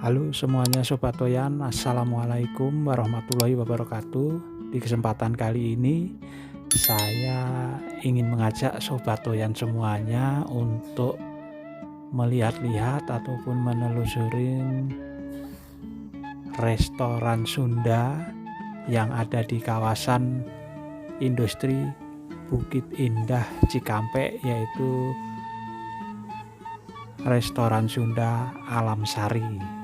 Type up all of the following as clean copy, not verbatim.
Halo semuanya Sobat Toyan, Assalamualaikum warahmatullahi wabarakatuh. Di kesempatan kali ini saya ingin mengajak Sobat Toyan semuanya untuk melihat-lihat ataupun menelusurin restoran Sunda yang ada di kawasan industri Bukit Indah Cikampek, yaitu restoran Sunda Alam Sari.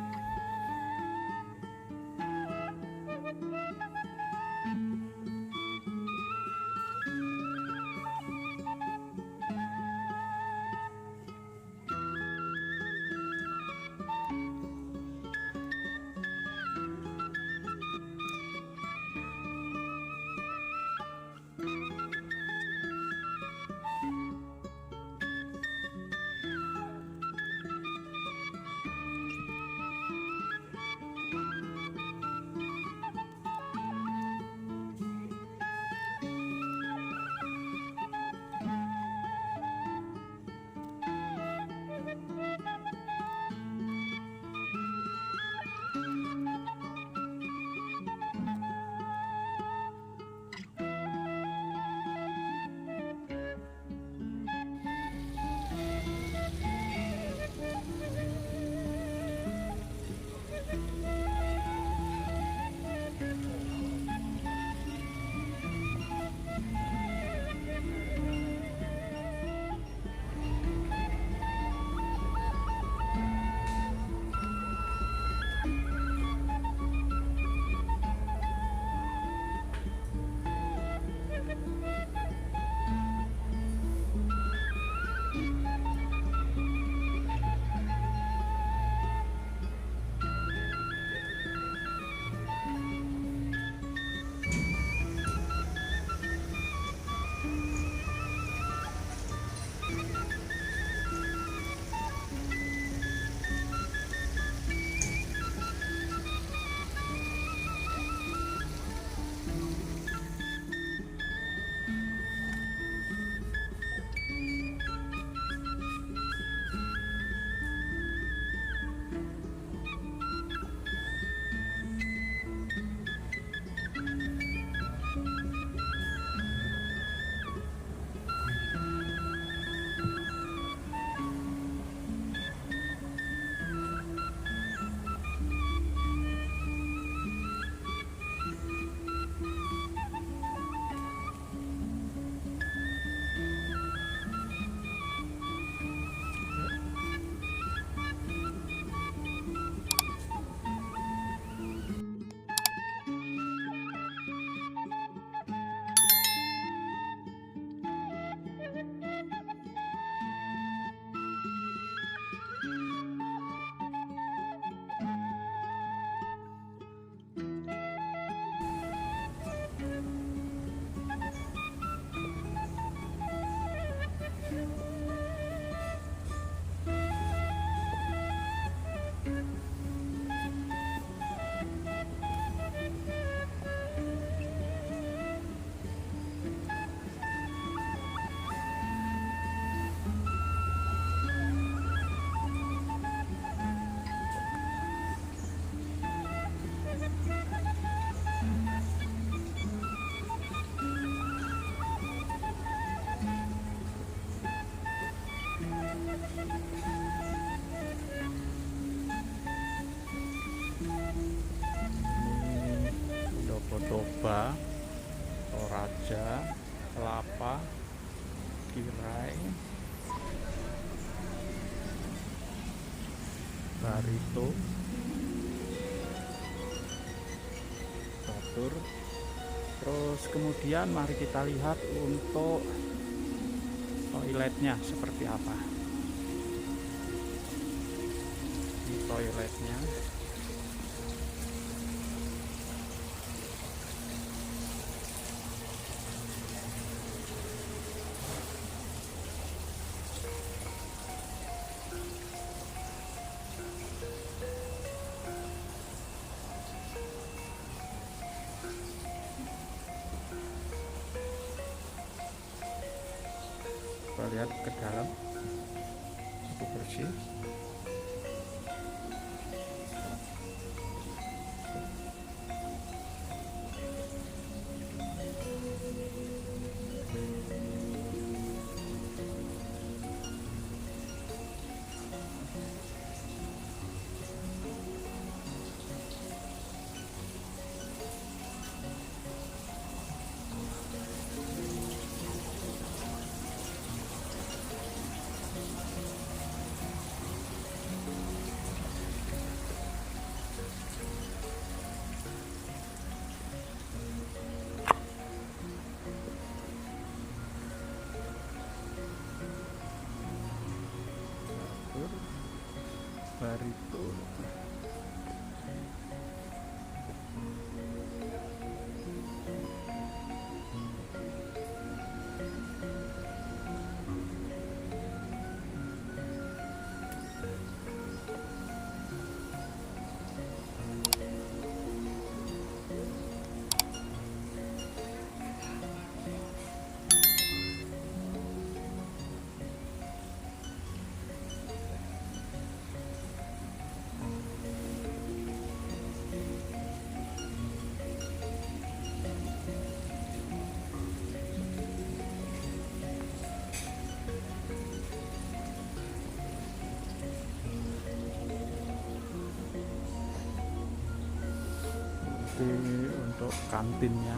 Toba, Toraja, Kelapa, Tirai, Barito, Batur. Terus kemudian mari kita lihat untuk toiletnya seperti apa. Ini toiletnya. Kita lihat ke dalam, cukup bersih. Barito. Ini untuk kantinnya.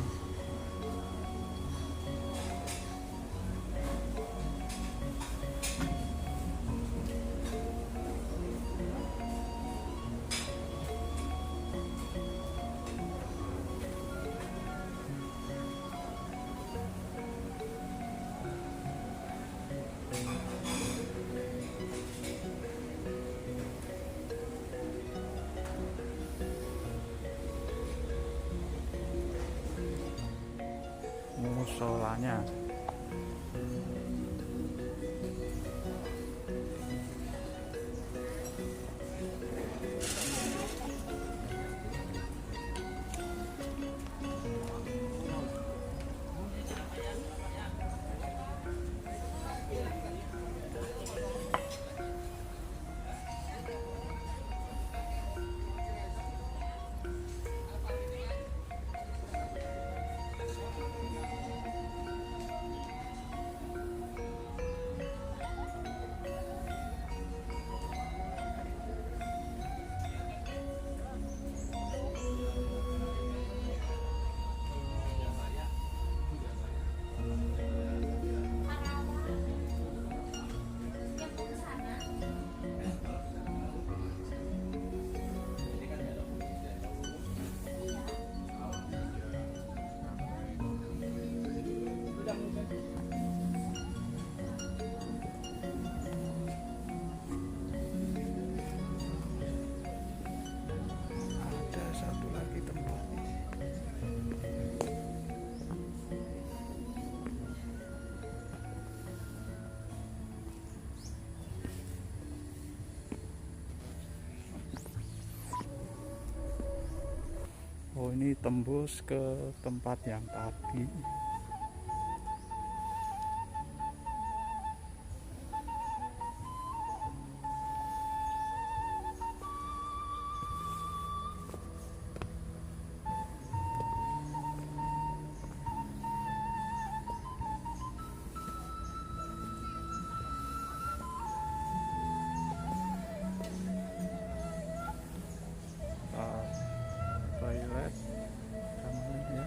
Musolanya. Oh, ini tembus ke tempat yang tadi. Toilet kamarnya.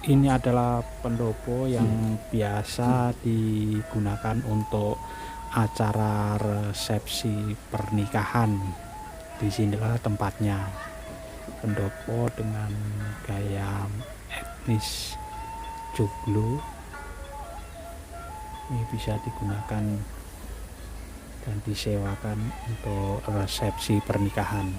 Ini adalah pendopo yang biasa digunakan untuk acara resepsi pernikahan. Disinilah tempatnya. Pendopo dengan gaya etnis joglo ini bisa digunakan dan disewakan untuk resepsi pernikahan.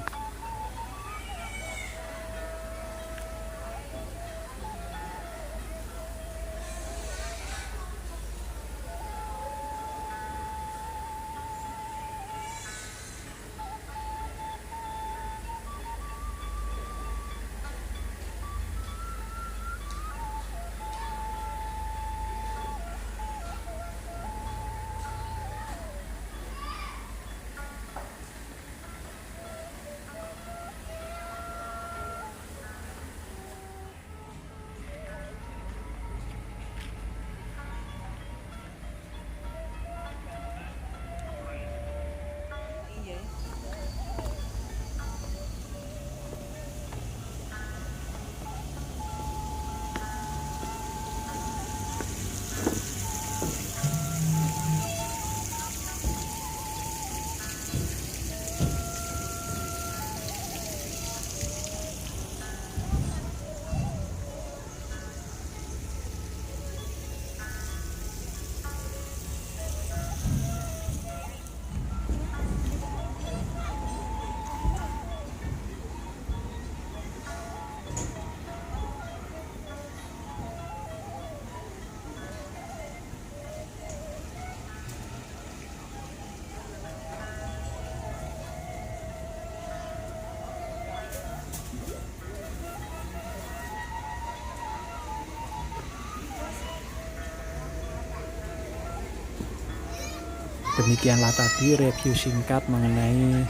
Demikianlah tadi review singkat mengenai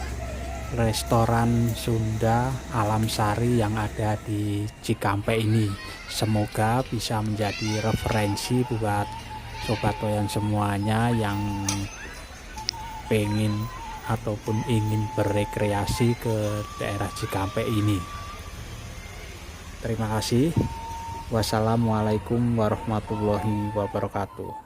restoran Sunda Alam Sari yang ada di Cikampek ini. Semoga bisa menjadi referensi buat sobat toyan semuanya yang pengen ataupun ingin berrekreasi ke daerah Cikampek ini. Terima kasih. Wassalamualaikum warahmatullahi wabarakatuh.